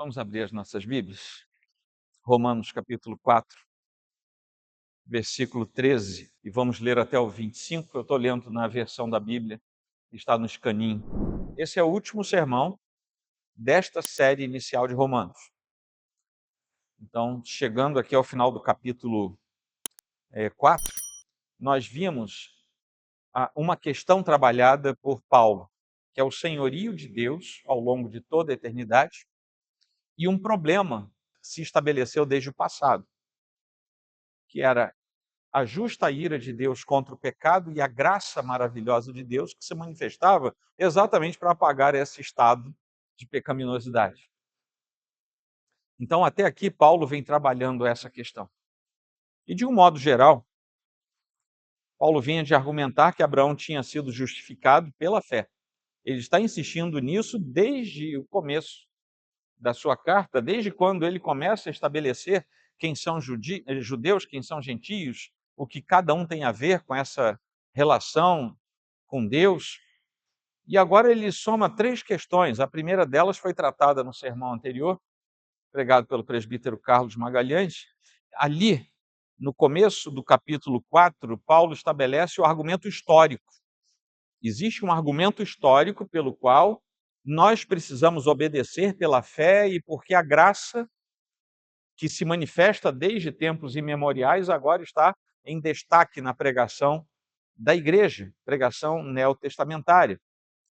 Vamos abrir as nossas Bíblias. Romanos capítulo 4, versículo 13, e vamos ler até o 25. Eu estou lendo na versão da Bíblia, que está no escaninho. Esse é o último sermão desta série inicial de Romanos. Então, chegando aqui ao final do capítulo 4, nós vimos uma questão trabalhada por Paulo, que é o senhorio de Deus ao longo de toda a eternidade, e um problema se estabeleceu desde o passado, que era a justa ira de Deus contra o pecado e a graça maravilhosa de Deus que se manifestava exatamente para apagar esse estado de pecaminosidade. Então, até aqui, Paulo vem trabalhando essa questão. E, de um modo geral, Paulo vinha de argumentar que Abraão tinha sido justificado pela fé. Ele está insistindo nisso desde o começo da sua carta, desde quando ele começa a estabelecer quem são judeus, quem são gentios, o que cada um tem a ver com essa relação com Deus. E agora ele soma 3 questões. A primeira delas foi tratada no sermão anterior, pregado pelo presbítero Carlos Magalhães. Ali, no começo do capítulo 4, Paulo estabelece o argumento histórico. Existe um argumento histórico pelo qual nós precisamos obedecer pela fé e porque a graça que se manifesta desde tempos imemoriais agora está em destaque na pregação da igreja, pregação neotestamentária.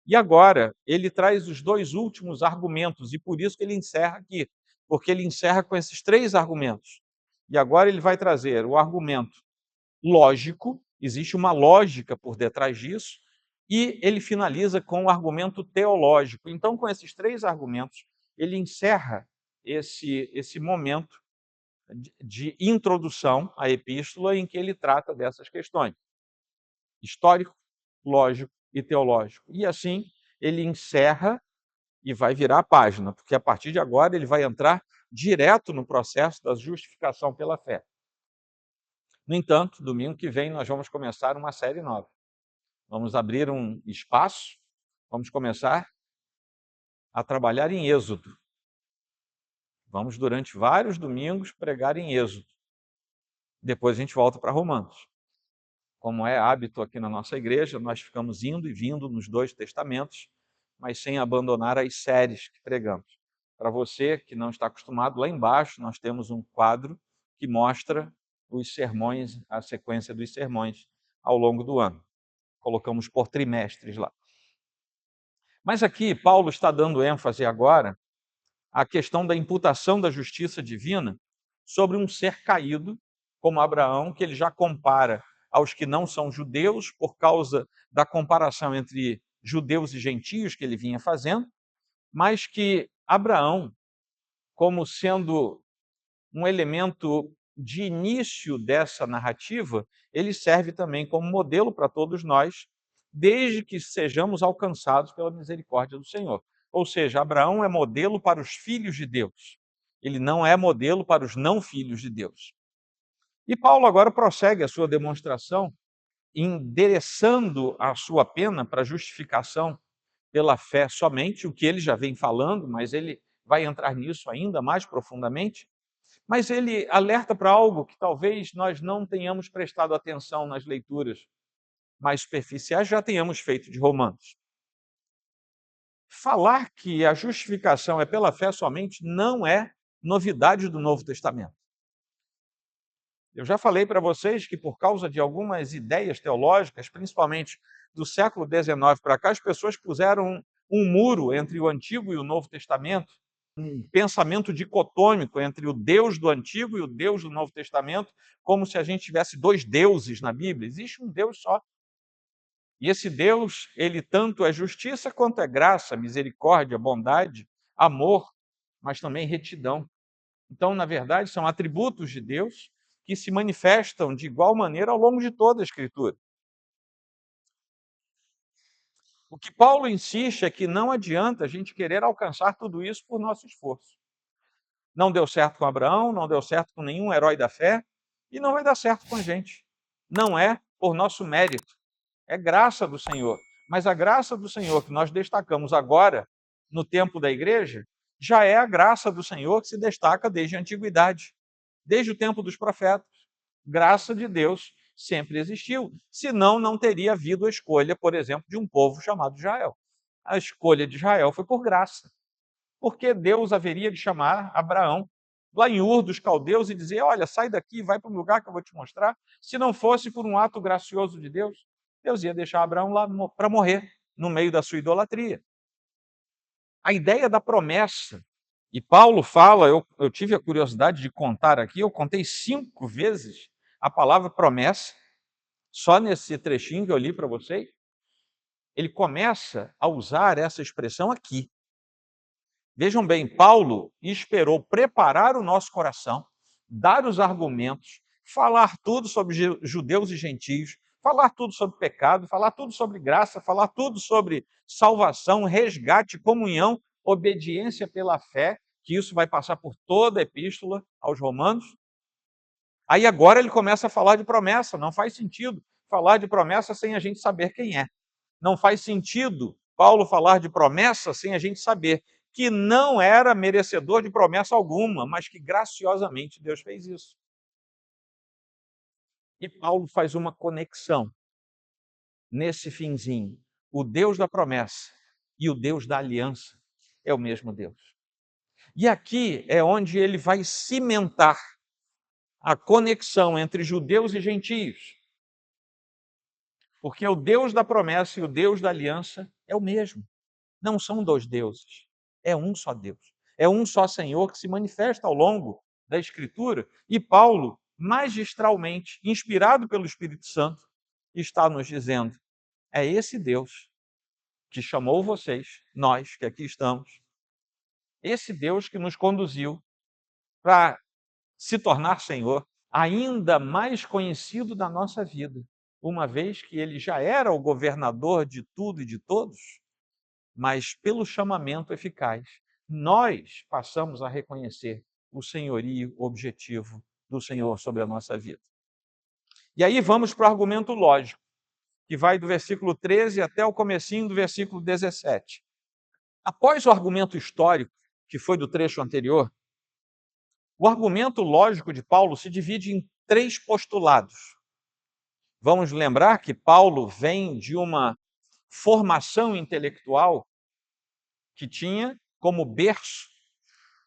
E agora ele traz os 2 últimos argumentos, e por isso que ele encerra aqui, porque ele encerra com esses 3 argumentos. E agora ele vai trazer o argumento lógico, existe uma lógica por detrás disso, e ele finaliza com o argumento teológico. Então, com esses 3 argumentos, ele encerra esse momento de introdução à epístola em que ele trata dessas questões: histórico, lógico e teológico. E assim ele encerra e vai virar a página, porque a partir de agora ele vai entrar direto no processo da justificação pela fé. No entanto, domingo que vem nós vamos começar uma série nova. Vamos abrir um espaço, vamos começar a trabalhar em Êxodo. Vamos, durante vários domingos, pregar em Êxodo. Depois a gente volta para Romanos. Como é hábito aqui na nossa igreja, nós ficamos indo e vindo nos 2 testamentos, mas sem abandonar as séries que pregamos. Para você que não está acostumado, lá embaixo nós temos um quadro que mostra os sermões, a sequência dos sermões ao longo do ano. Colocamos por trimestres lá. Mas aqui Paulo está dando ênfase agora à questão da imputação da justiça divina sobre um ser caído, como Abraão, que ele já compara aos que não são judeus, por causa da comparação entre judeus e gentios que ele vinha fazendo, mas que Abraão, como sendo um elemento de início dessa narrativa, ele serve também como modelo para todos nós, desde que sejamos alcançados pela misericórdia do Senhor. Ou seja, Abraão é modelo para os filhos de Deus. Ele não é modelo para os não filhos de Deus. E Paulo agora prossegue a sua demonstração, endereçando a sua pena para justificação pela fé somente, o que ele já vem falando, mas ele vai entrar nisso ainda mais profundamente. Mas ele alerta para algo que talvez nós não tenhamos prestado atenção nas leituras mais superficiais, já tenhamos feito de Romanos. Falar que a justificação é pela fé somente não é novidade do Novo Testamento. Eu já falei para vocês que, por causa de algumas ideias teológicas, principalmente do século XIX para cá, as pessoas puseram um muro entre o Antigo e o Novo Testamento, um pensamento dicotômico entre o Deus do Antigo e o Deus do Novo Testamento, como se a gente tivesse 2 deuses na Bíblia. Existe um Deus só. E esse Deus, ele tanto é justiça quanto é graça, misericórdia, bondade, amor, mas também retidão. Então, na verdade, são atributos de Deus que se manifestam de igual maneira ao longo de toda a Escritura. O que Paulo insiste é que não adianta a gente querer alcançar tudo isso por nosso esforço. Não deu certo com Abraão, não deu certo com nenhum herói da fé, e não vai dar certo com a gente. Não é por nosso mérito, é graça do Senhor. Mas a graça do Senhor que nós destacamos agora, no tempo da igreja, já é a graça do Senhor que se destaca desde a antiguidade, desde o tempo dos profetas. Graça de Deus sempre existiu, senão não teria havido a escolha, por exemplo, de um povo chamado Israel. A escolha de Israel foi por graça, porque Deus haveria de chamar Abraão lá em Ur dos Caldeus e dizer: olha, sai daqui, vai para um lugar que eu vou te mostrar. Se não fosse por um ato gracioso de Deus, Deus ia deixar Abraão lá para morrer no meio da sua idolatria. A ideia da promessa, e Paulo fala, eu tive a curiosidade de contar aqui, eu contei 5 vezes a palavra promessa, só nesse trechinho que eu li para vocês. Ele começa a usar essa expressão aqui. Vejam bem, Paulo esperou preparar o nosso coração, dar os argumentos, falar tudo sobre judeus e gentios, falar tudo sobre pecado, falar tudo sobre graça, falar tudo sobre salvação, resgate, comunhão, obediência pela fé, que isso vai passar por toda a epístola aos Romanos. Aí agora ele começa a falar de promessa, não faz sentido falar de promessa sem a gente saber quem é. Não faz sentido Paulo falar de promessa sem a gente saber que não era merecedor de promessa alguma, mas que graciosamente Deus fez isso. E Paulo faz uma conexão nesse finzinho. O Deus da promessa e o Deus da aliança é o mesmo Deus. E aqui é onde ele vai cimentar a conexão entre judeus e gentios. Porque o Deus da promessa e o Deus da aliança é o mesmo. Não são 2 deuses, é um só Deus. É um só Senhor que se manifesta ao longo da Escritura. E Paulo, magistralmente, inspirado pelo Espírito Santo, está nos dizendo: é esse Deus que chamou vocês, nós que aqui estamos, esse Deus que nos conduziu para se tornar Senhor, ainda mais conhecido da nossa vida, uma vez que ele já era o governador de tudo e de todos. Mas pelo chamamento eficaz, nós passamos a reconhecer o senhorio objetivo do Senhor sobre a nossa vida. E aí vamos para o argumento lógico, que vai do versículo 13 até o comecinho do versículo 17. Após o argumento histórico, que foi do trecho anterior, o argumento lógico de Paulo se divide em 3 postulados. Vamos lembrar que Paulo vem de uma formação intelectual que tinha como berço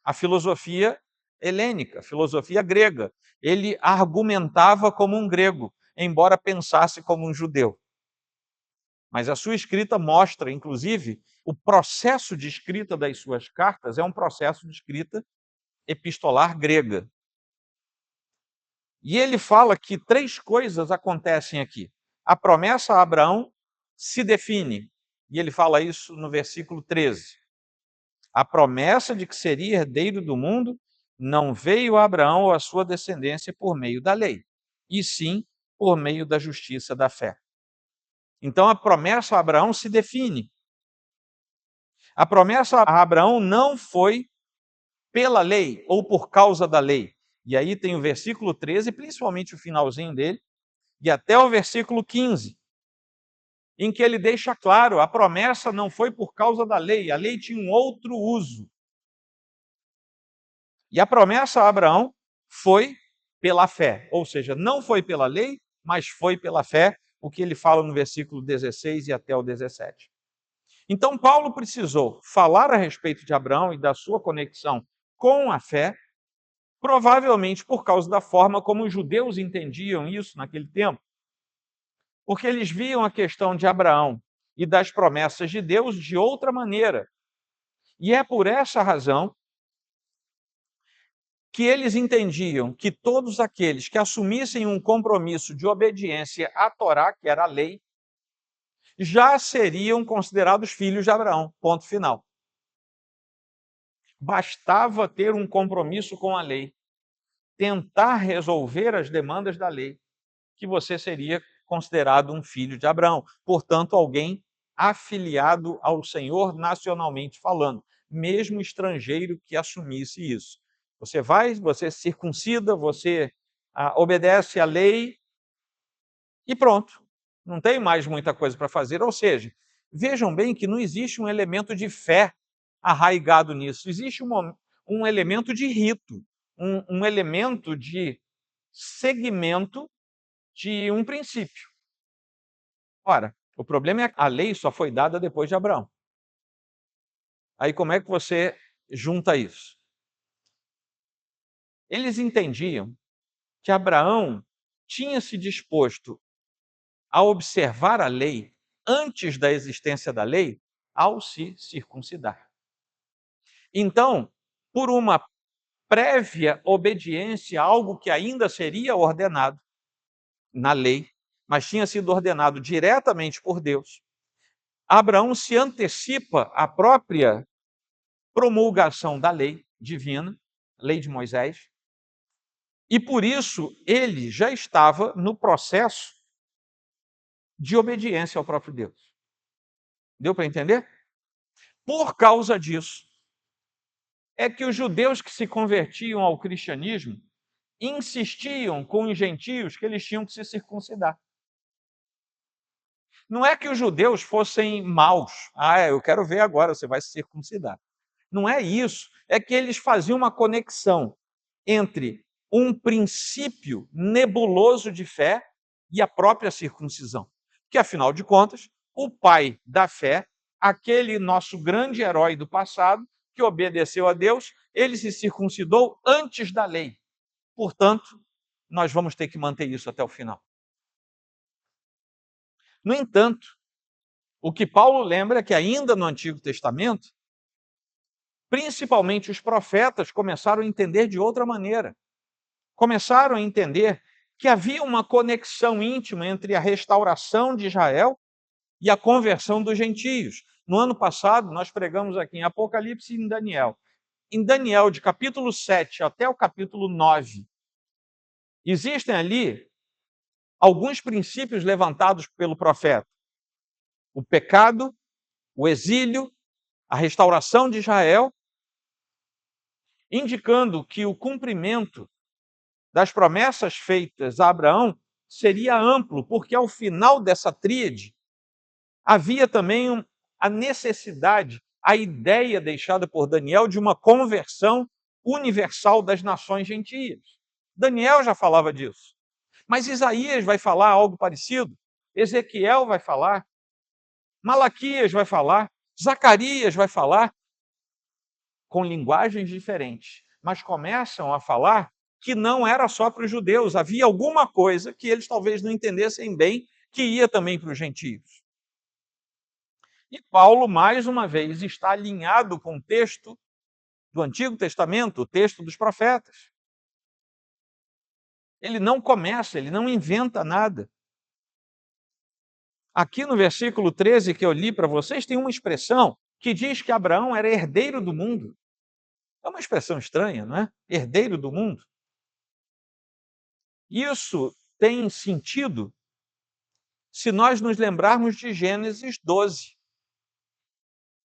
a filosofia helênica, a filosofia grega. Ele argumentava como um grego, embora pensasse como um judeu. Mas a sua escrita mostra, inclusive, o processo de escrita das suas cartas é um processo de escrita epistolar grega. E ele fala que 3 coisas acontecem aqui. A promessa a Abraão se define, e ele fala isso no versículo 13. A promessa de que seria herdeiro do mundo não veio a Abraão ou a sua descendência por meio da lei, e sim por meio da justiça da fé. Então a promessa a Abraão se define. A promessa a Abraão não foi pela lei ou por causa da lei. E aí tem o versículo 13, principalmente o finalzinho dele, e até o versículo 15, em que ele deixa claro, a promessa não foi por causa da lei, a lei tinha um outro uso. E a promessa a Abraão foi pela fé, ou seja, não foi pela lei, mas foi pela fé, o que ele fala no versículo 16 e até o 17. Então, Paulo precisou falar a respeito de Abraão e da sua conexão com a fé, provavelmente por causa da forma como os judeus entendiam isso naquele tempo. Porque eles viam a questão de Abraão e das promessas de Deus de outra maneira. E é por essa razão que eles entendiam que todos aqueles que assumissem um compromisso de obediência à Torá, que era a lei, já seriam considerados filhos de Abraão, ponto final. Bastava ter um compromisso com a lei, tentar resolver as demandas da lei, que você seria considerado um filho de Abraão, portanto, alguém afiliado ao Senhor nacionalmente falando, mesmo estrangeiro que assumisse isso. Você vai, você circuncida, você obedece à lei e pronto. Não tem mais muita coisa para fazer. Ou seja, vejam bem que não existe um elemento de fé arraigado nisso. Existe um elemento de rito, um elemento de seguimento de um princípio. Ora, o problema é que a lei só foi dada depois de Abraão. Aí como é que você junta isso? Eles entendiam que Abraão tinha se disposto a observar a lei antes da existência da lei ao se circuncidar. Então, por uma prévia obediência a algo que ainda seria ordenado na lei, mas tinha sido ordenado diretamente por Deus, Abraão se antecipa à própria promulgação da lei divina, lei de Moisés, e por isso ele já estava no processo de obediência ao próprio Deus. Deu para entender? Por causa disso, é que os judeus que se convertiam ao cristianismo insistiam com os gentios que eles tinham que se circuncidar. Não é que os judeus fossem maus. Ah, eu quero ver agora, você vai se circuncidar. Não é isso. É que eles faziam uma conexão entre um princípio nebuloso de fé e a própria circuncisão. Que, afinal de contas, o pai da fé, aquele nosso grande herói do passado, que obedeceu a Deus, ele se circuncidou antes da lei. Portanto, nós vamos ter que manter isso até o final. No entanto, o que Paulo lembra é que ainda no Antigo Testamento, principalmente os profetas começaram a entender de outra maneira. Começaram a entender que havia uma conexão íntima entre a restauração de Israel e a conversão dos gentios. No ano passado, nós pregamos aqui em Apocalipse e em Daniel. Em Daniel, de capítulo 7 até o capítulo 9, existem ali alguns princípios levantados pelo profeta. O pecado, o exílio, a restauração de Israel, indicando que o cumprimento das promessas feitas a Abraão seria amplo, porque ao final dessa tríade havia também a necessidade, a ideia deixada por Daniel de uma conversão universal das nações gentias. Daniel já falava disso. Mas Isaías vai falar algo parecido, Ezequiel vai falar, Malaquias vai falar, Zacarias vai falar, com linguagens diferentes, mas começam a falar que não era só para os judeus, havia alguma coisa que eles talvez não entendessem bem, que ia também para os gentios. E Paulo, mais uma vez, está alinhado com o texto do Antigo Testamento, o texto dos profetas. Ele não começa, ele não inventa nada. Aqui no versículo 13 que eu li para vocês, tem uma expressão que diz que Abraão era herdeiro do mundo. É uma expressão estranha, não é? Herdeiro do mundo. Isso tem sentido se nós nos lembrarmos de Gênesis 12,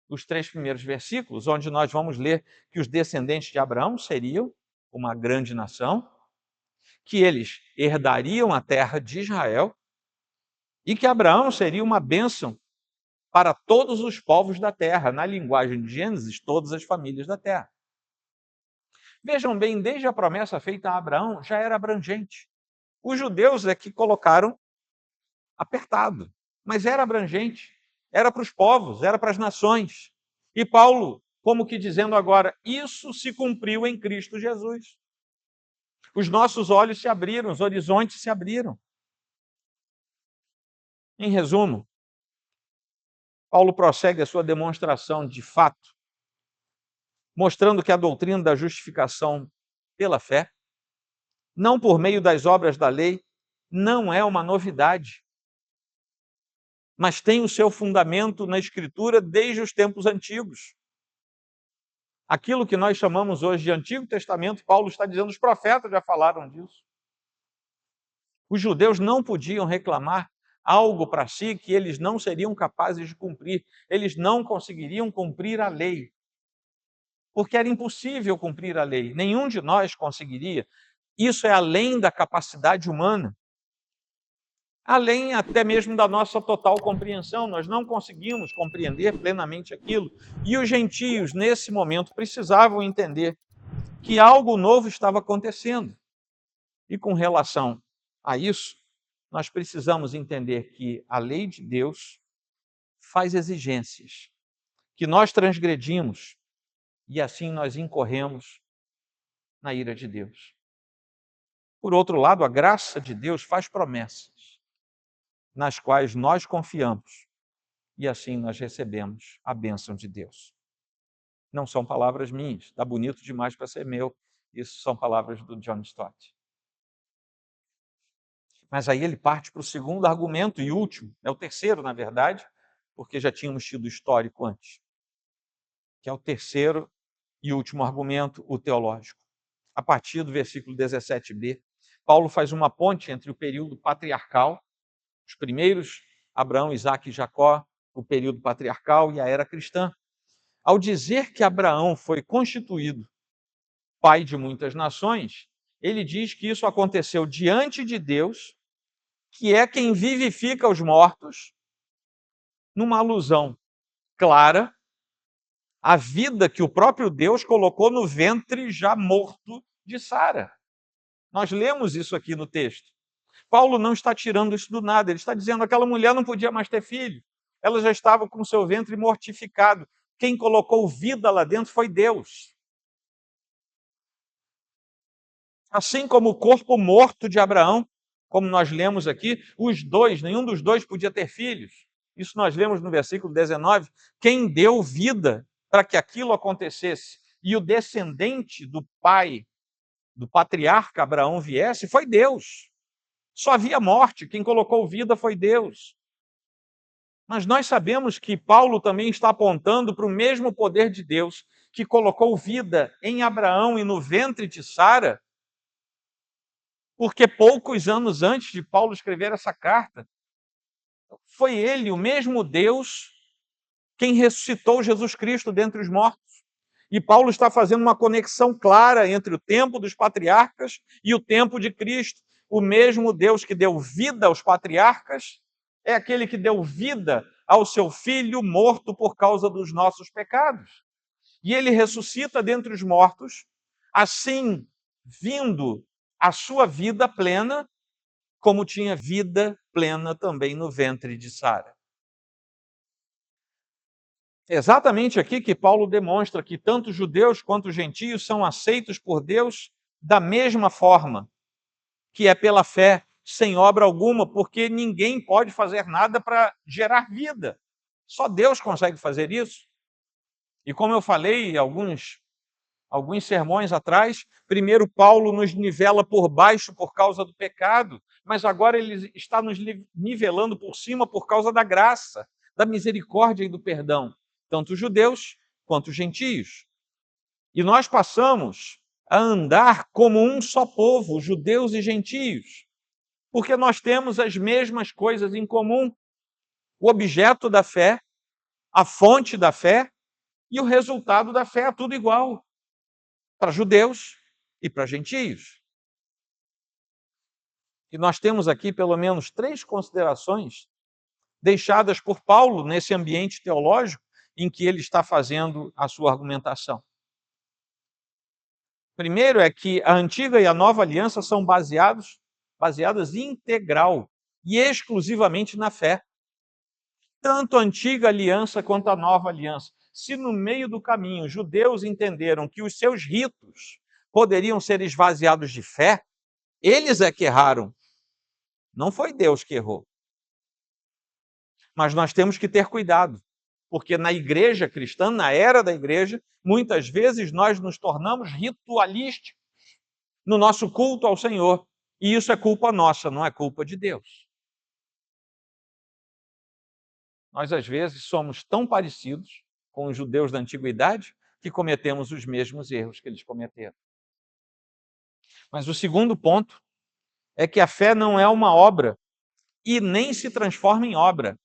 os 3 primeiros versículos, onde nós vamos ler que os descendentes de Abraão seriam uma grande nação, que eles herdariam a terra de Israel e que Abraão seria uma bênção para todos os povos da terra, na linguagem de Gênesis, todas as famílias da terra. Vejam bem, desde a promessa feita a Abraão já era abrangente. Os judeus é que colocaram apertado, mas era abrangente, era para os povos, era para as nações. E Paulo, como que dizendo agora, isso se cumpriu em Cristo Jesus. Os nossos olhos se abriram, os horizontes se abriram. Em resumo, Paulo prossegue a sua demonstração de fato, mostrando que a doutrina da justificação pela fé, não por meio das obras da lei, não é uma novidade, mas tem o seu fundamento na Escritura desde os tempos antigos. Aquilo que nós chamamos hoje de Antigo Testamento, Paulo está dizendo, os profetas já falaram disso. Os judeus não podiam reclamar algo para si que eles não seriam capazes de cumprir. Eles não conseguiriam cumprir a lei, porque era impossível cumprir a lei. Nenhum de nós conseguiria. Isso é além da capacidade humana. além até mesmo da nossa total compreensão. Nós não conseguimos compreender plenamente aquilo. E os gentios, nesse momento, precisavam entender que algo novo estava acontecendo. E com relação a isso, nós precisamos entender que a lei de Deus faz exigências, que nós transgredimos e assim nós incorremos na ira de Deus. Por outro lado, a graça de Deus faz promessas, nas quais nós confiamos e assim nós recebemos a bênção de Deus. Não são palavras minhas, está bonito demais para ser meu, isso são palavras do John Stott. Mas aí ele parte para o segundo argumento e último, é o terceiro, na verdade, porque já tínhamos tido histórico antes, que é o terceiro e último argumento, o teológico. A partir do versículo 17b, Paulo faz uma ponte entre o período patriarcal, os primeiros, Abraão, Isaque e Jacó, o período patriarcal e a era cristã. Ao dizer que Abraão foi constituído pai de muitas nações, ele diz que isso aconteceu diante de Deus, que é quem vivifica os mortos, numa alusão clara à vida que o próprio Deus colocou no ventre já morto de Sara. Nós lemos isso aqui no texto. Paulo não está tirando isso do nada, ele está dizendo que aquela mulher não podia mais ter filho. Ela já estava com seu ventre mortificado. Quem colocou vida lá dentro foi Deus. Assim como o corpo morto de Abraão, como nós lemos aqui, os dois, nenhum dos dois podia ter filhos. Isso nós lemos no versículo 19. Quem deu vida para que aquilo acontecesse e o descendente do pai, do patriarca Abraão viesse, foi Deus. Só havia morte, quem colocou vida foi Deus. Mas nós sabemos que Paulo também está apontando para o mesmo poder de Deus que colocou vida em Abraão e no ventre de Sara, porque poucos anos antes de Paulo escrever essa carta, foi ele, o mesmo Deus, quem ressuscitou Jesus Cristo dentre os mortos. E Paulo está fazendo uma conexão clara entre o tempo dos patriarcas e o tempo de Cristo. O mesmo Deus que deu vida aos patriarcas é aquele que deu vida ao seu filho morto por causa dos nossos pecados. E ele ressuscita dentre os mortos, assim vindo a sua vida plena, como tinha vida plena também no ventre de Sara. É exatamente aqui que Paulo demonstra que tanto judeus quanto gentios são aceitos por Deus da mesma forma, que é pela fé, sem obra alguma, porque ninguém pode fazer nada para gerar vida. Só Deus consegue fazer isso. E como eu falei alguns sermões atrás, primeiro Paulo nos nivela por baixo por causa do pecado, mas agora ele está nos nivelando por cima por causa da graça, da misericórdia e do perdão, tanto os judeus quanto os gentios. E nós passamos a andar como um só povo, judeus e gentios, porque nós temos as mesmas coisas em comum: o objeto da fé, a fonte da fé e o resultado da fé, é tudo igual para judeus e para gentios. E nós temos aqui pelo menos 3 considerações deixadas por Paulo nesse ambiente teológico em que ele está fazendo a sua argumentação. Primeiro é que a antiga e a nova aliança são baseadas integral e exclusivamente na fé. Tanto a antiga aliança quanto a nova aliança. Se no meio do caminho os judeus entenderam que os seus ritos poderiam ser esvaziados de fé, eles é que erraram. Não foi Deus que errou. Mas nós temos que ter cuidado, porque na igreja cristã, na era da igreja, muitas vezes nós nos tornamos ritualísticos no nosso culto ao Senhor. E isso é culpa nossa, não é culpa de Deus. Nós, às vezes, somos tão parecidos com os judeus da antiguidade que cometemos os mesmos erros que eles cometeram. Mas o segundo ponto é que a fé não é uma obra e nem se transforma em obra.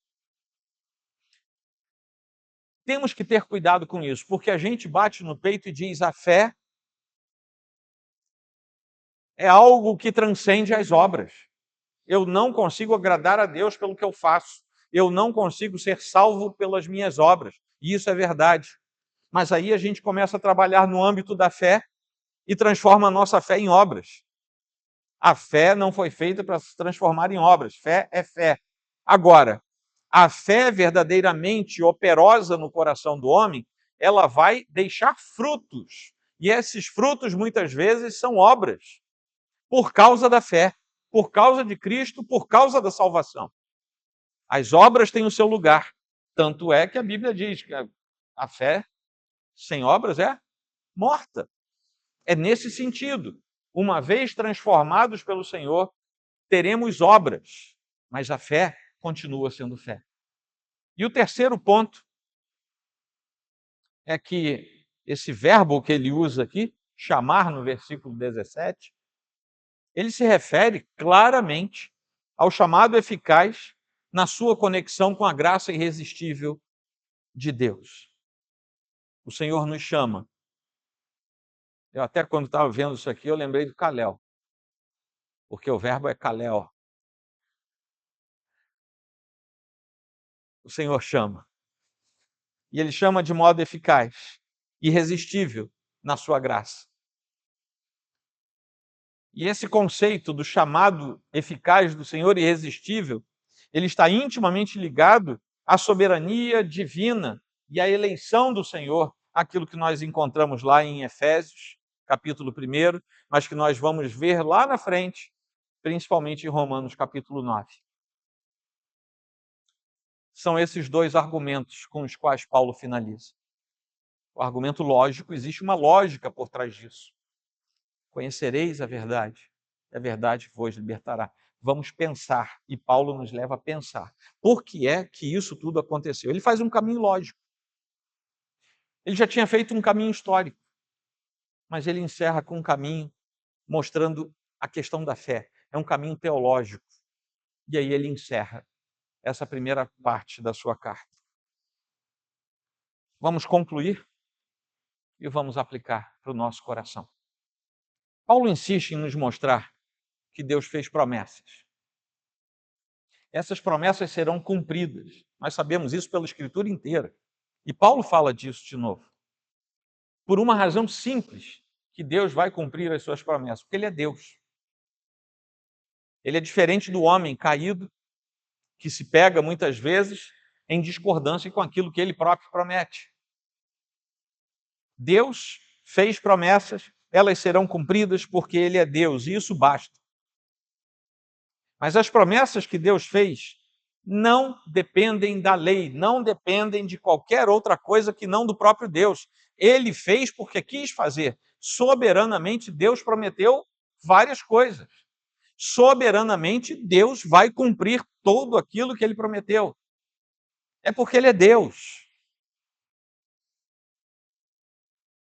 Temos que ter cuidado com isso, porque a gente bate no peito e diz: a fé é algo que transcende as obras. Eu não consigo agradar a Deus pelo que eu faço. Eu não consigo ser salvo pelas minhas obras. E isso é verdade. Mas aí a gente começa a trabalhar no âmbito da fé e transforma a nossa fé em obras. A fé não foi feita para se transformar em obras. Fé é fé. Agora, a fé verdadeiramente operosa no coração do homem, ela vai deixar frutos. E esses frutos, muitas vezes, são obras. Por causa da fé, por causa de Cristo, por causa da salvação. As obras têm o seu lugar. Tanto é que a Bíblia diz que a fé sem obras é morta. É nesse sentido. Uma vez transformados pelo Senhor, teremos obras, mas a fé continua sendo fé. E o terceiro ponto é que esse verbo que ele usa aqui, chamar no versículo 17, ele se refere claramente ao chamado eficaz na sua conexão com a graça irresistível de Deus. O Senhor nos chama. Eu até quando estava vendo isso aqui, eu lembrei do Kalel, porque o verbo é Kalel. O Senhor chama. E Ele chama de modo eficaz, irresistível na sua graça. E esse conceito do chamado eficaz do Senhor irresistível, ele está intimamente ligado à soberania divina e à eleição do Senhor, aquilo que nós encontramos lá em Efésios, capítulo 1, mas que nós vamos ver lá na frente, principalmente em Romanos, capítulo 9. São esses dois argumentos com os quais Paulo finaliza. O argumento lógico, existe uma lógica por trás disso. Conhecereis a verdade vos libertará. Vamos pensar, e Paulo nos leva a pensar. Por que é que isso tudo aconteceu? Ele faz um caminho lógico. Ele já tinha feito um caminho histórico, mas ele encerra com um caminho mostrando a questão da fé. É um caminho teológico. E aí ele encerra essa primeira parte da sua carta. Vamos concluir e vamos aplicar para o nosso coração. Paulo insiste em nos mostrar que Deus fez promessas. Essas promessas serão cumpridas. Nós sabemos isso pela Escritura inteira. E Paulo fala disso de novo. Por uma razão simples, que Deus vai cumprir as suas promessas, porque Ele é Deus. Ele é diferente do homem caído, que se pega muitas vezes em discordância com aquilo que Ele próprio promete. Deus fez promessas, elas serão cumpridas porque Ele é Deus, e isso basta. Mas as promessas que Deus fez não dependem da lei, não dependem de qualquer outra coisa que não do próprio Deus. Ele fez porque quis fazer. Soberanamente, Deus prometeu várias coisas. Soberanamente, Deus vai cumprir tudo aquilo que Ele prometeu. É porque Ele é Deus.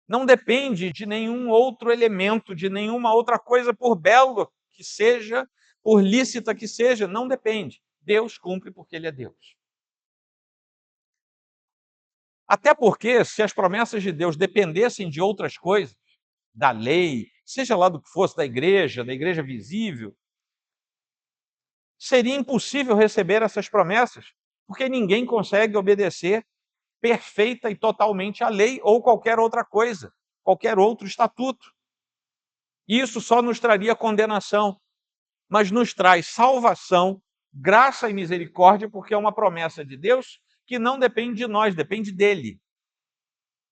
Não depende de nenhum outro elemento, de nenhuma outra coisa, por belo que seja, por lícita que seja, não depende. Deus cumpre porque Ele é Deus. Até porque, se as promessas de Deus dependessem de outras coisas, da lei, seja lá do que fosse, da igreja visível, seria impossível receber essas promessas, porque ninguém consegue obedecer perfeita e totalmente à lei ou qualquer outra coisa, qualquer outro estatuto. Isso só nos traria condenação, mas nos traz salvação, graça e misericórdia, porque é uma promessa de Deus que não depende de nós, depende dele.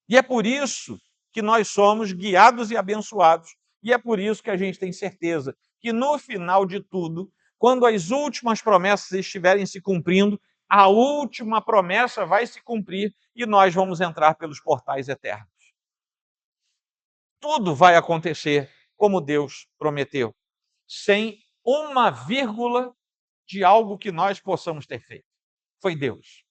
E é por isso que nós somos guiados e abençoados. E é por isso que a gente tem certeza que no final de tudo, quando as últimas promessas estiverem se cumprindo, a última promessa vai se cumprir e nós vamos entrar pelos portais eternos. Tudo vai acontecer como Deus prometeu, sem uma vírgula de algo que nós possamos ter feito. Foi Deus.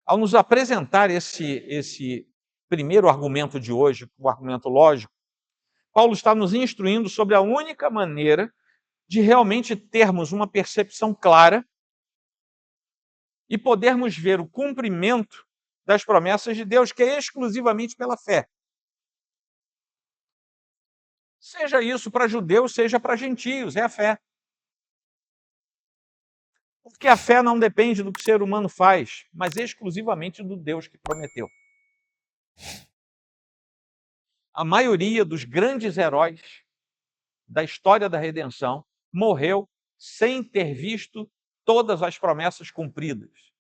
Ao nos apresentar esse primeiro argumento de hoje, o argumento lógico, Paulo está nos instruindo sobre a única maneira de realmente termos uma percepção clara e podermos ver o cumprimento das promessas de Deus, que é exclusivamente pela fé. Seja isso para judeus, seja para gentios, é a fé. Porque a fé não depende do que o ser humano faz, mas exclusivamente do Deus que prometeu. A maioria dos grandes heróis da história da redenção morreu sem ter visto todas as promessas cumpridas.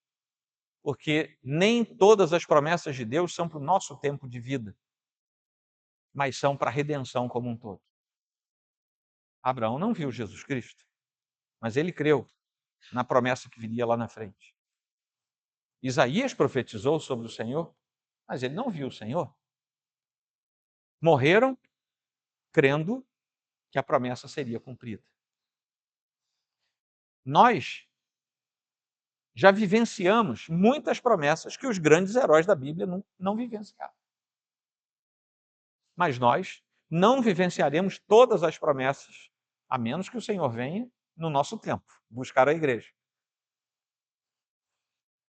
Porque nem todas as promessas de Deus são para o nosso tempo de vida, mas são para a redenção como um todo. Abraão não viu Jesus Cristo, mas ele creu na promessa que viria lá na frente. Isaías profetizou sobre o Senhor, mas ele não viu o Senhor. Morreram crendo que a promessa seria cumprida. Nós já vivenciamos muitas promessas que os grandes heróis da Bíblia não vivenciaram. Mas nós não vivenciaremos todas as promessas, a menos que o Senhor venha no nosso tempo, buscar a igreja.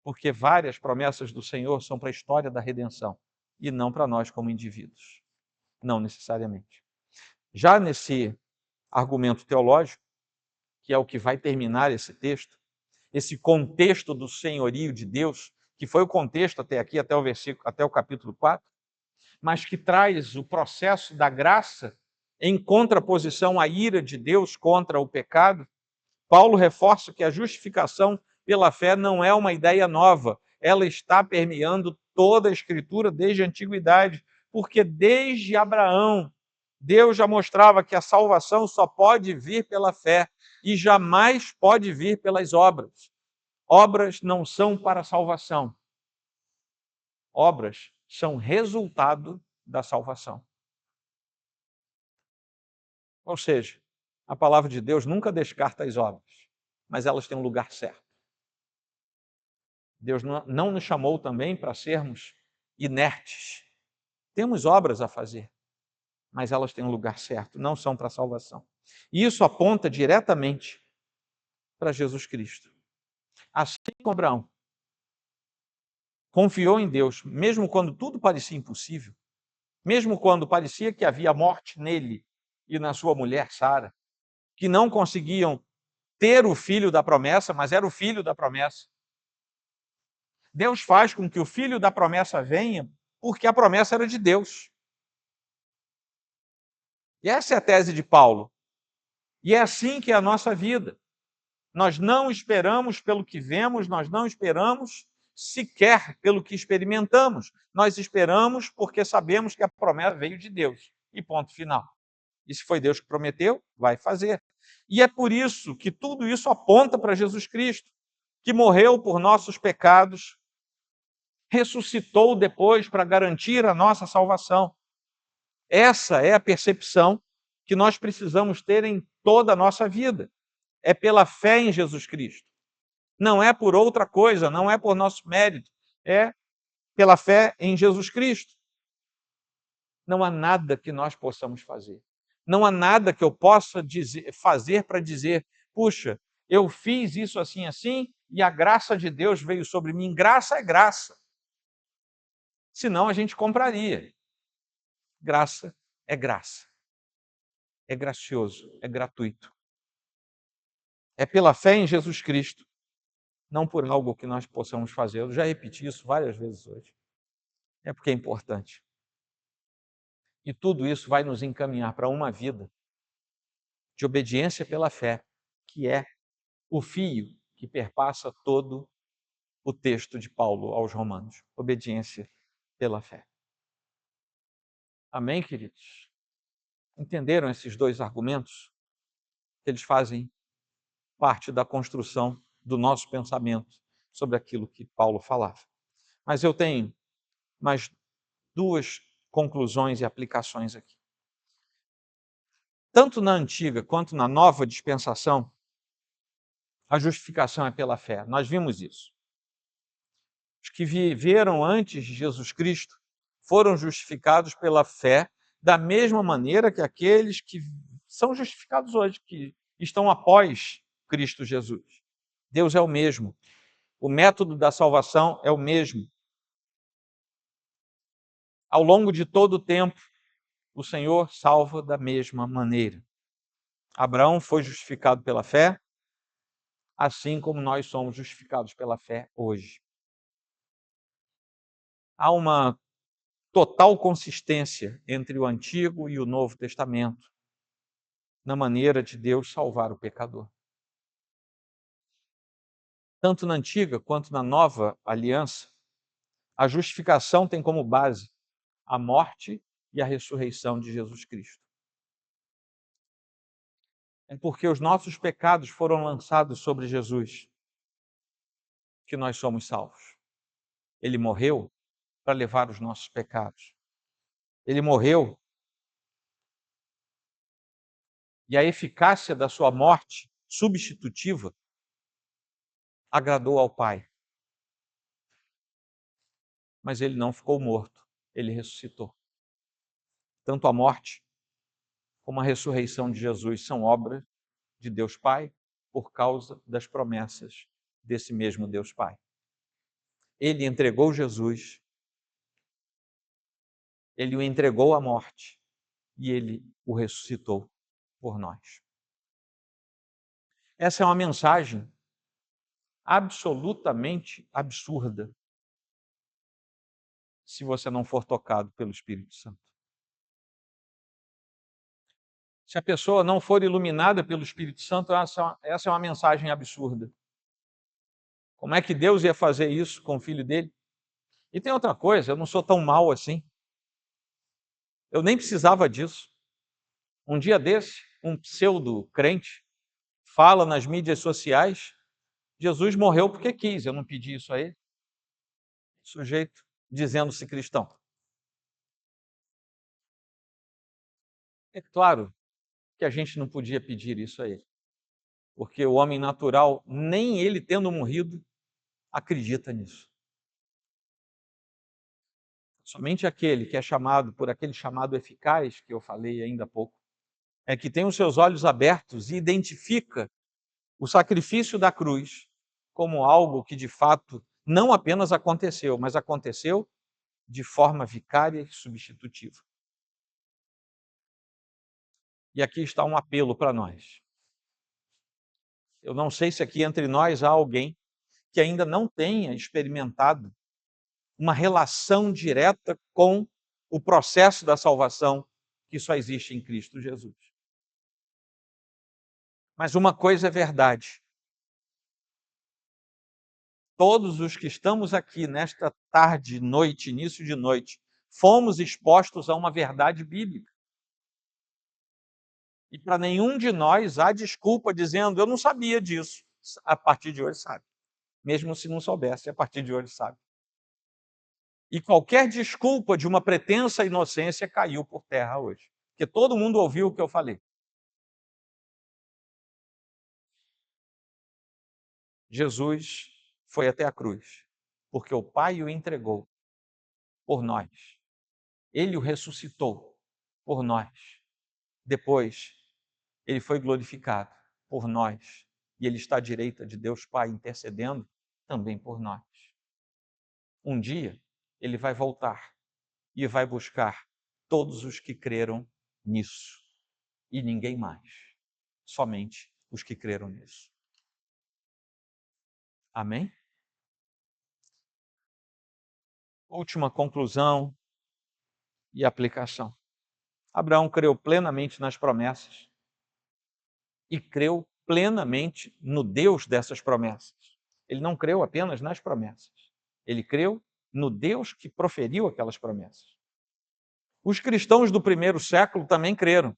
Porque várias promessas do Senhor são para a história da redenção e não para nós como indivíduos. Não necessariamente. Já nesse argumento teológico, que é o que vai terminar esse texto, esse contexto do senhorio de Deus, que foi o contexto até aqui, até o capítulo 4, mas que traz o processo da graça em contraposição à ira de Deus contra o pecado, Paulo reforça que a justificação pela fé não é uma ideia nova, ela está permeando toda a Escritura desde a antiguidade, porque desde Abraão, Deus já mostrava que a salvação só pode vir pela fé e jamais pode vir pelas obras. Obras não são para a salvação. Obras são resultado da salvação. Ou seja, a palavra de Deus nunca descarta as obras, mas elas têm um lugar certo. Deus não nos chamou também para sermos inertes. Temos obras a fazer, mas elas têm um lugar certo, não são para a salvação. E isso aponta diretamente para Jesus Cristo. Assim como Abraão confiou em Deus, mesmo quando tudo parecia impossível, mesmo quando parecia que havia morte nele e na sua mulher Sara, que não conseguiam ter o filho da promessa, mas era o filho da promessa. Deus faz com que o filho da promessa venha porque a promessa era de Deus. E essa é a tese de Paulo. E é assim que é a nossa vida. Nós não esperamos pelo que vemos, nós não esperamos sequer pelo que experimentamos. Nós esperamos porque sabemos que a promessa veio de Deus. E ponto final. E se foi Deus que prometeu, vai fazer. E é por isso que tudo isso aponta para Jesus Cristo, que morreu por nossos pecados, ressuscitou depois para garantir a nossa salvação. Essa é a percepção que nós precisamos ter em toda a nossa vida. É pela fé em Jesus Cristo. Não é por outra coisa, não é por nosso mérito, é pela fé em Jesus Cristo. Não há nada que nós possamos fazer. Não há nada que eu possa fazer para dizer, puxa, eu fiz isso assim, assim, e a graça de Deus veio sobre mim. Graça é graça. Senão a gente compraria. Graça é graça. É gracioso, é gratuito. É pela fé em Jesus Cristo, não por algo que nós possamos fazer. Eu já repeti isso várias vezes hoje. É porque é importante. E tudo isso vai nos encaminhar para uma vida de obediência pela fé, que é o fio que perpassa todo o texto de Paulo aos Romanos. Obediência pela fé. Amém, queridos? Entenderam esses dois argumentos? Eles fazem parte da construção do nosso pensamento sobre aquilo que Paulo falava. Mas eu tenho mais duas conclusões e aplicações aqui. Tanto na antiga quanto na nova dispensação, a justificação é pela fé. Nós vimos isso. Os que viveram antes de Jesus Cristo foram justificados pela fé da mesma maneira que aqueles que são justificados hoje, que estão após Cristo Jesus. Deus é o mesmo. O método da salvação é o mesmo. Ao longo de todo o tempo, o Senhor salva da mesma maneira. Abraão foi justificado pela fé, assim como nós somos justificados pela fé hoje. Há uma total consistência entre o Antigo e o Novo Testamento na maneira de Deus salvar o pecador. Tanto na Antiga quanto na Nova Aliança, a justificação tem como base a morte e a ressurreição de Jesus Cristo. É porque os nossos pecados foram lançados sobre Jesus que nós somos salvos. Ele morreu para levar os nossos pecados. Ele morreu e a eficácia da sua morte substitutiva agradou ao Pai. Mas ele não ficou morto, ele ressuscitou. Tanto a morte como a ressurreição de Jesus são obras de Deus Pai por causa das promessas desse mesmo Deus Pai. Ele entregou Jesus, ele o entregou à morte e ele o ressuscitou por nós. Essa é uma mensagem absolutamente absurda se você não for tocado pelo Espírito Santo. Se a pessoa não for iluminada pelo Espírito Santo, essa é uma mensagem absurda. Como é que Deus ia fazer isso com o filho dele? E tem outra coisa, eu não sou tão mau assim. Eu nem precisava disso. Um dia desse, um pseudo-crente fala nas mídias sociais, Jesus morreu porque quis, eu não pedi isso a ele. Sujeito dizendo-se cristão. É claro que a gente não podia pedir isso a ele, porque o homem natural, nem ele tendo morrido, acredita nisso. Somente aquele que é chamado por aquele chamado eficaz, que eu falei ainda há pouco, é que tem os seus olhos abertos e identifica o sacrifício da cruz como algo que de fato não apenas aconteceu, mas aconteceu de forma vicária e substitutiva. E aqui está um apelo para nós. Eu não sei se aqui entre nós há alguém que ainda não tenha experimentado uma relação direta com o processo da salvação que só existe em Cristo Jesus. Mas uma coisa é verdade. Todos os que estamos aqui nesta tarde, noite, início de noite, fomos expostos a uma verdade bíblica. E para nenhum de nós há desculpa dizendo, eu não sabia disso. A partir de hoje sabe. Mesmo se não soubesse, a partir de hoje sabe. E qualquer desculpa de uma pretensa inocência caiu por terra hoje. Porque todo mundo ouviu o que eu falei. Jesus foi até a cruz, porque o Pai o entregou por nós. Ele o ressuscitou por nós. Depois, ele foi glorificado por nós. E ele está à direita de Deus Pai, intercedendo também por nós. Um dia, ele vai voltar e vai buscar todos os que creram nisso. E ninguém mais. Somente os que creram nisso. Amém? Última conclusão e aplicação. Abraão creu plenamente nas promessas e creu plenamente no Deus dessas promessas. Ele não creu apenas nas promessas. Ele creu no Deus que proferiu aquelas promessas. Os cristãos do primeiro século também creram.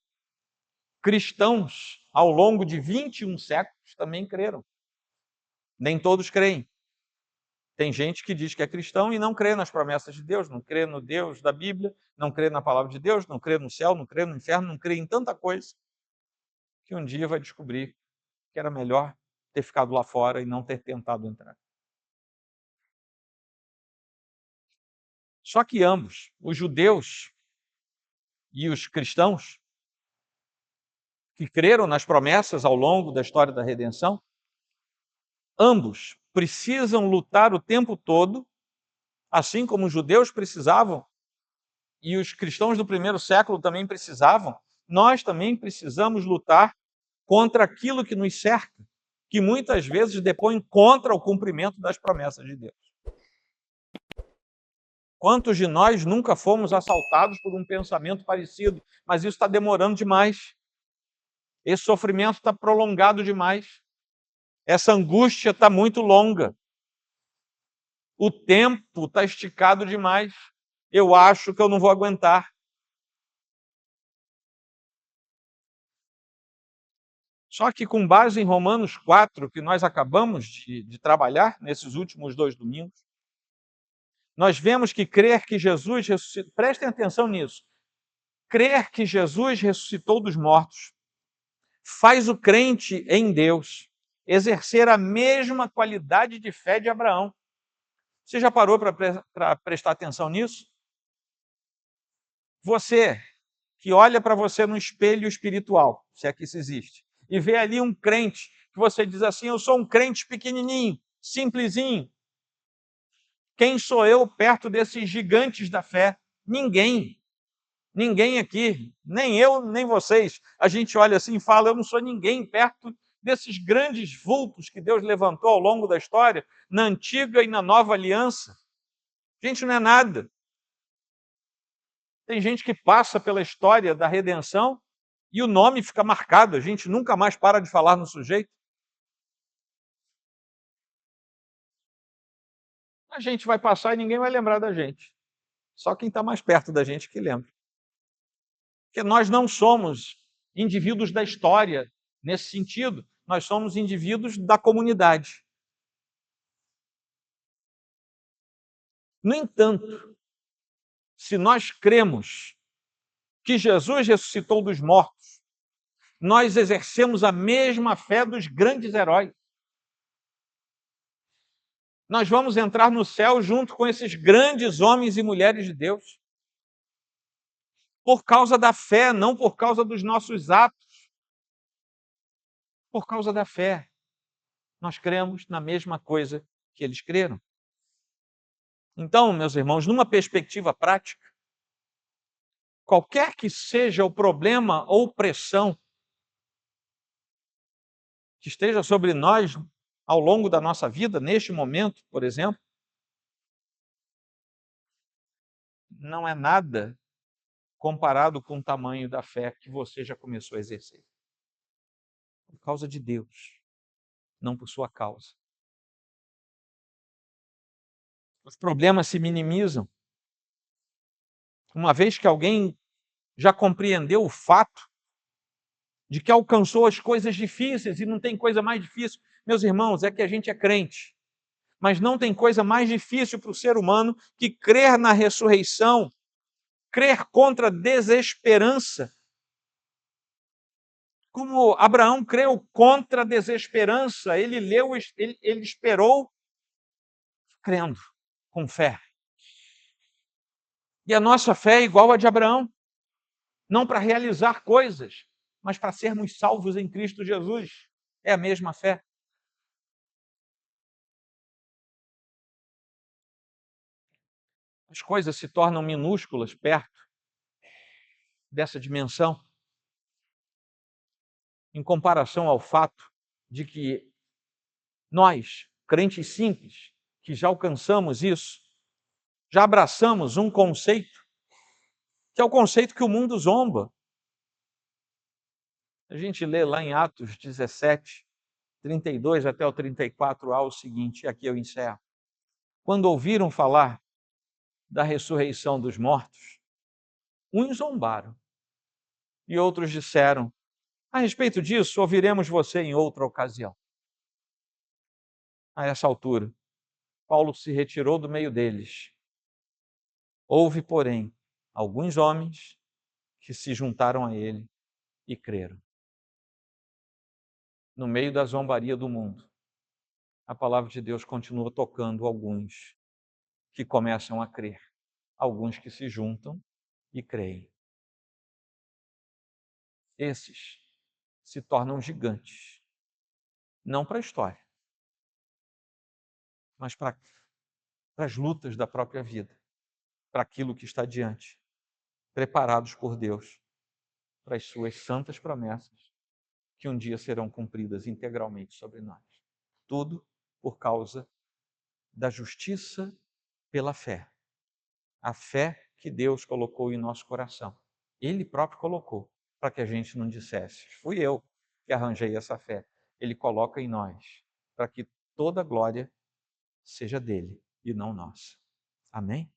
Cristãos ao longo de 21 séculos também creram. Nem todos creem. Tem gente que diz que é cristão e não crê nas promessas de Deus, não crê no Deus da Bíblia, não crê na palavra de Deus, não crê no céu, não crê no inferno, não crê em tanta coisa, que um dia vai descobrir que era melhor ter ficado lá fora e não ter tentado entrar. Só que ambos, os judeus e os cristãos, que creram nas promessas ao longo da história da redenção, ambos precisam lutar o tempo todo, assim como os judeus precisavam e os cristãos do primeiro século também precisavam, nós também precisamos lutar contra aquilo que nos cerca, que muitas vezes depõe contra o cumprimento das promessas de Deus. Quantos de nós nunca fomos assaltados por um pensamento parecido, mas isso está demorando demais. Esse sofrimento está prolongado demais. Essa angústia está muito longa. O tempo está esticado demais. Eu acho que eu não vou aguentar. Só que com base em Romanos 4, que nós acabamos de trabalhar nesses últimos 2 domingos, nós vemos que crer que Jesus ressuscitou, prestem atenção nisso, crer que Jesus ressuscitou dos mortos faz o crente em Deus exercer a mesma qualidade de fé de Abraão. Você já parou para prestar atenção nisso? Você que olha para você no espelho espiritual, se é que isso existe, e vê ali um crente, que você diz assim, eu sou um crente pequenininho, simplesinho. Quem sou eu perto desses gigantes da fé? Ninguém. Ninguém aqui, nem eu, nem vocês. A gente olha assim e fala, eu não sou ninguém perto desses grandes vultos que Deus levantou ao longo da história, na antiga e na nova aliança. A gente não é nada. Tem gente que passa pela história da redenção e o nome fica marcado, a gente nunca mais para de falar no sujeito. A gente vai passar e ninguém vai lembrar da gente. Só quem está mais perto da gente que lembra. Porque nós não somos indivíduos da história nesse sentido, nós somos indivíduos da comunidade. No entanto, se nós cremos que Jesus ressuscitou dos mortos, nós exercemos a mesma fé dos grandes heróis. Nós vamos entrar no céu junto com esses grandes homens e mulheres de Deus. Por causa da fé, não por causa dos nossos atos. Por causa da fé. Nós cremos na mesma coisa que eles creram. Então, meus irmãos, numa perspectiva prática, qualquer que seja o problema ou pressão que esteja sobre nós ao longo da nossa vida, neste momento, por exemplo, não é nada comparado com o tamanho da fé que você já começou a exercer. Por causa de Deus, não por sua causa. Os problemas se minimizam. Uma vez que alguém já compreendeu o fato de que alcançou as coisas difíceis e não tem coisa mais difícil. Meus irmãos, é que a gente é crente, mas não tem coisa mais difícil para o ser humano que crer na ressurreição, crer contra a desesperança. Como Abraão creu contra a desesperança, ele leu, ele esperou crendo, com fé. E a nossa fé é igual a de Abraão, não para realizar coisas, mas para sermos salvos em Cristo Jesus. É a mesma fé. As coisas se tornam minúsculas perto dessa dimensão, em comparação ao fato de que nós, crentes simples, que já alcançamos isso, já abraçamos um conceito, que é o conceito que o mundo zomba. A gente lê lá em Atos 17, 32 até o 34a o seguinte, e aqui eu encerro. Quando ouviram falar da ressurreição dos mortos, uns zombaram e outros disseram, a respeito disso, ouviremos você em outra ocasião. A essa altura, Paulo se retirou do meio deles. Houve, porém, alguns homens que se juntaram a ele e creram. No meio da zombaria do mundo, a palavra de Deus continua tocando alguns que começam a crer, alguns que se juntam e creem. Esses se tornam gigantes, não para a história, mas para as lutas da própria vida, para aquilo que está diante. preparados por Deus para as suas santas promessas, que um dia serão cumpridas integralmente sobre nós. Tudo por causa da justiça pela fé. A fé que Deus colocou em nosso coração. Ele próprio colocou, para que a gente não dissesse, fui eu que arranjei essa fé. Ele coloca em nós, para que toda glória seja dele e não nossa. Amém?